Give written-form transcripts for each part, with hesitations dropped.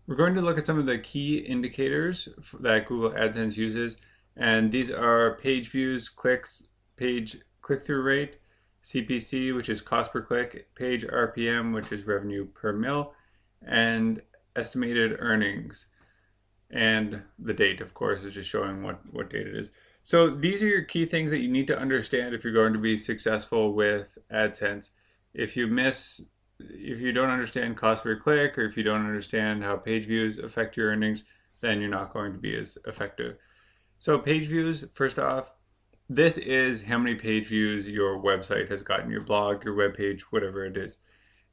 We're going to look at some of the key indicators that Google AdSense uses, and these are page views, clicks, page click-through rate, CPC, which is cost per click, page RPM, which is revenue per mil, and estimated earnings. And the date, of course, is just showing what date it is. So these are your key things that you need to understand if you're going to be successful with AdSense. If you don't understand cost per click, or if you don't understand how page views affect your earnings, then you're not going to be as effective. So page views, first off, this is how many page views your website has gotten, your blog, your web page, whatever it is.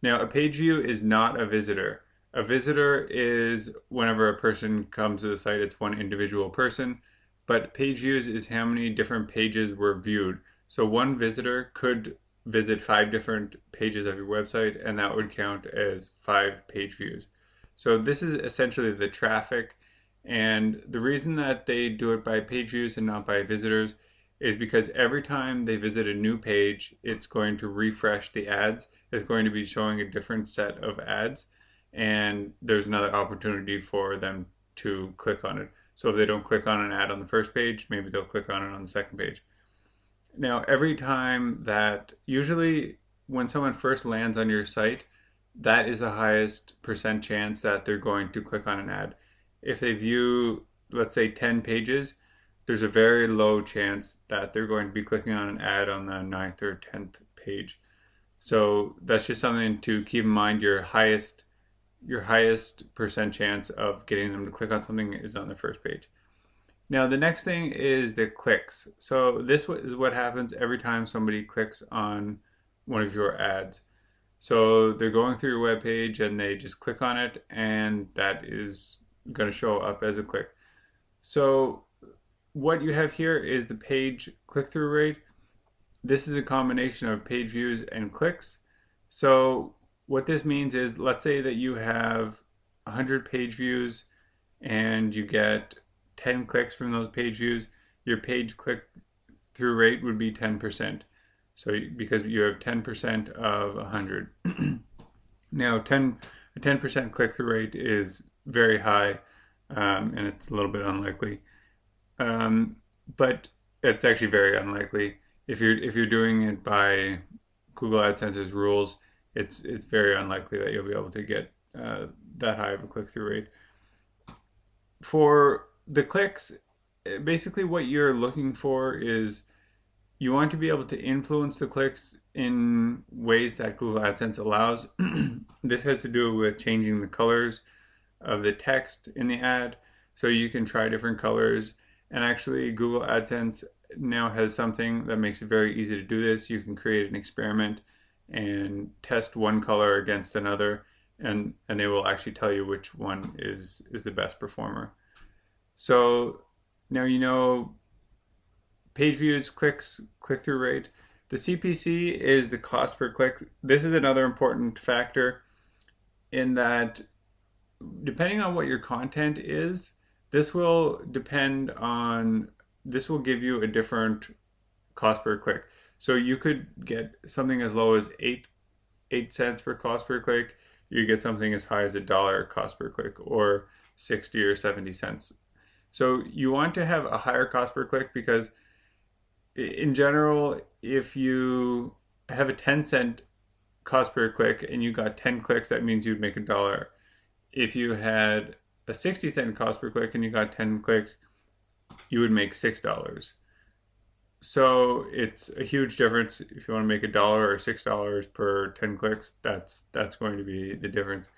Now, a page view is not a visitor. A visitor is whenever a person comes to the site, it's one individual person, but page views is how many different pages were viewed. So one visitor could visit 5 different pages of your website, and that would count as 5 page views. So this is essentially the traffic, and the reason that they do it by page views and not by visitors is because every time they visit a new page, it's going to refresh the ads. It's going to be showing a different set of ads, and there's another opportunity for them to click on it. So if they don't click on an ad on the first page, maybe they'll click on it on the second page. Now, every time that, usually when someone first lands on your site, that is the highest percent chance that they're going to click on an ad. If they view, let's say, 10 pages, there's a very low chance that they're going to be clicking on an ad on the 9th or 10th page. So that's just something to keep in mind. Your highest percent chance of getting them to click on something is on the first page. Now, the next thing is the clicks. So this is what happens every time somebody clicks on one of your ads. So they're going through your web page and they just click on it, and that is going to show up as a click. So what you have here is the page click-through rate. This is a combination of page views and clicks. So what this means is, let's say that you have 100 page views and you get 10 clicks from those page views, your page click-through rate would be 10%. So because you have 10% of 100. Now, a 10% click-through rate is very high, and it's a little bit unlikely. But it's actually very unlikely. If you're doing it by Google AdSense's rules, it's very unlikely that you'll be able to get that high of a click-through rate. For the clicks, basically what you're looking for is you want to be able to influence the clicks in ways that Google AdSense allows. This has to do with changing the colors of the text in the ad, so you can try different colors. And actually, Google AdSense now has something that makes it very easy to do this. You can create an experiment and test one color against another, and they will actually tell you which one is the best performer. So now you know page views, clicks, click-through rate. The CPC is the cost per click. This is another important factor in that, depending on what your content is, this will give you a different cost per click. So you could get something as low as 8 cents per cost per click. You get something as high as $1 cost per click, or 60 or 70 cents. So you want to have a higher cost per click because, in general, if you have a 10-cent cost per click and you got 10 clicks, that means you'd make $1. If you had a 60-cent cost per click and you got 10 clicks, you would make $6. So it's a huge difference. If you want to make $1 or $6 per 10 clicks, that's going to be the difference.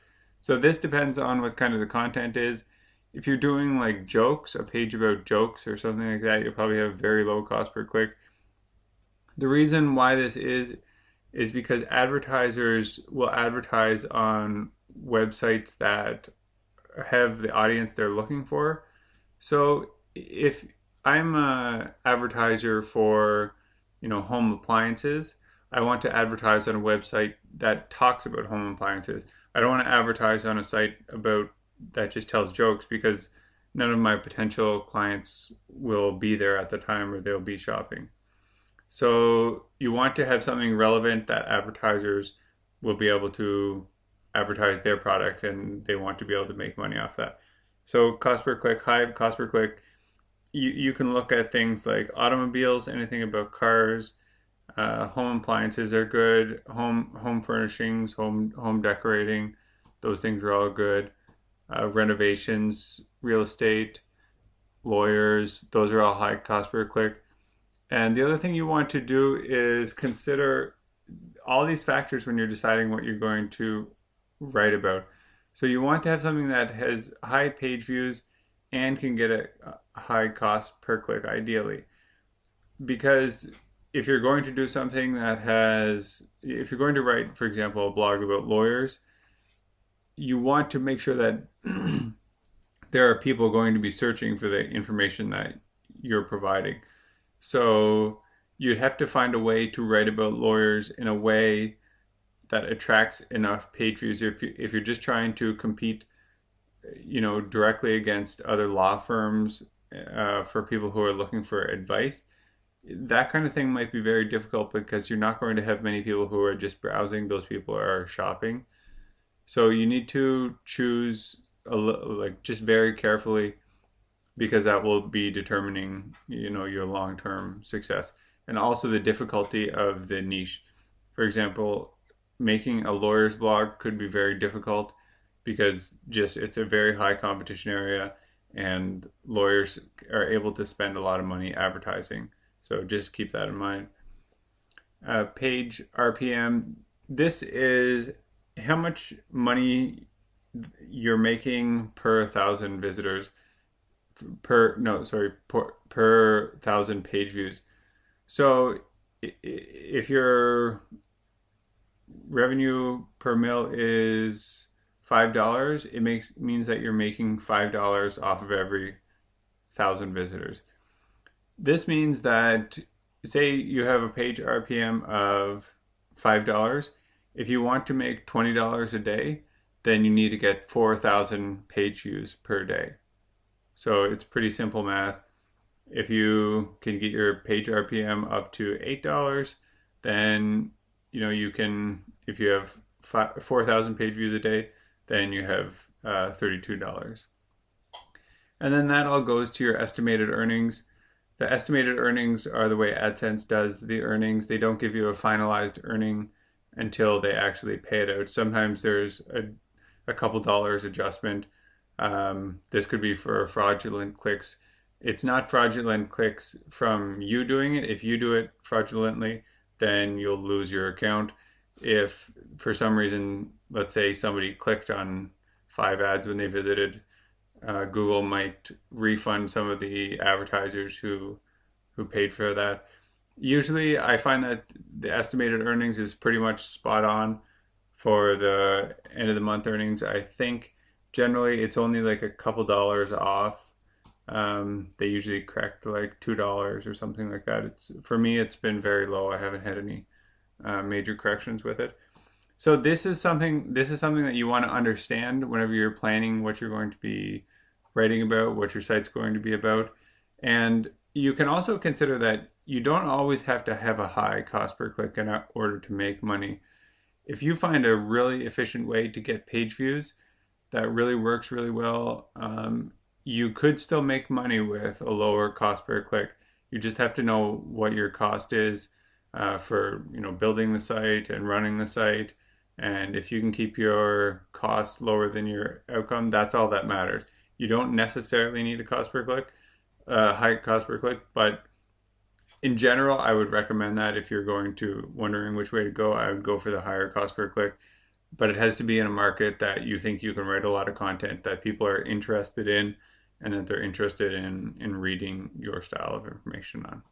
So this depends on what kind of the content is. If you're doing like jokes, a page about jokes or something like that, you'll probably have very low cost per click. The reason why this is because advertisers will advertise on websites that have the audience they're looking for. So if I'm an advertiser for, home appliances, I want to advertise on a website that talks about home appliances. I don't want to advertise on a site that just tells jokes, because none of my potential clients will be there at the time, or they'll be shopping. So you want to have something relevant that advertisers will be able to advertise their product and they want to be able to make money off that. So cost per click, high cost per click. You can look at things like automobiles, anything about cars, home appliances are good, home furnishings, home decorating, those things are all good. Renovations, real estate, lawyers, those are all high cost per click. And the other thing you want to do is consider all these factors when you're deciding what you're going to write about. So you want to have something that has high page views and can get a high cost per click ideally. Because if you're going to do something that if you're going to write, for example, a blog about lawyers, you want to make sure that there are people going to be searching for the information that you're providing. So you'd have to find a way to write about lawyers in a way that attracts enough page views. If you're just trying to compete, directly against other law firms for people who are looking for advice, that kind of thing might be very difficult because you're not going to have many people who are just browsing. Those people are shopping. So you need to choose just very carefully, because that will be determining, your long-term success. And also the difficulty of the niche. For example, making a lawyer's blog could be very difficult because it's a very high competition area and lawyers are able to spend a lot of money advertising. So just keep that in mind. Page RPM. This is how much money you're making per 1,000 visitors. Per 1,000 page views. So if your revenue per mil is $5, it means that you're making $5 off of every 1,000 visitors. This means that, say you have a page RPM of $5, if you want to make $20 a day, then you need to get 4,000 page views per day. So it's pretty simple math. If you can get your page RPM up to $8, then you can, if you have 4,000 page views a day, then you have $32. And then that all goes to your estimated earnings. The estimated earnings are the way AdSense does the earnings. They don't give you a finalized earning until they actually pay it out. Sometimes there's a couple dollars adjustment. This could be for fraudulent clicks. It's not fraudulent clicks from you doing it. If you do it fraudulently, then you'll lose your account. If for some reason, let's say somebody clicked on 5 ads when they visited, Google might refund some of the advertisers who paid for that. Usually I find that the estimated earnings is pretty much spot on for the end of the month earnings. I think generally it's only like a couple dollars off. They usually correct like $2 or something like that. For me, it's been very low. I haven't had any major corrections with it. So this is something that you want to understand whenever you're planning what you're going to be writing about, what your site's going to be about. And you can also consider that you don't always have to have a high cost per click in order to make money. If you find a really efficient way to get page views that really works really well, you could still make money with a lower cost per click. You just have to know what your cost is for building the site and running the site. And if you can keep your costs lower than your outcome, that's all that matters. You don't necessarily need a cost per click, high cost per click, but in general, I would recommend that if you're wondering which way to go, I would go for the higher cost per click. But it has to be in a market that you think you can write a lot of content that people are interested in and that they're interested in reading your style of information on.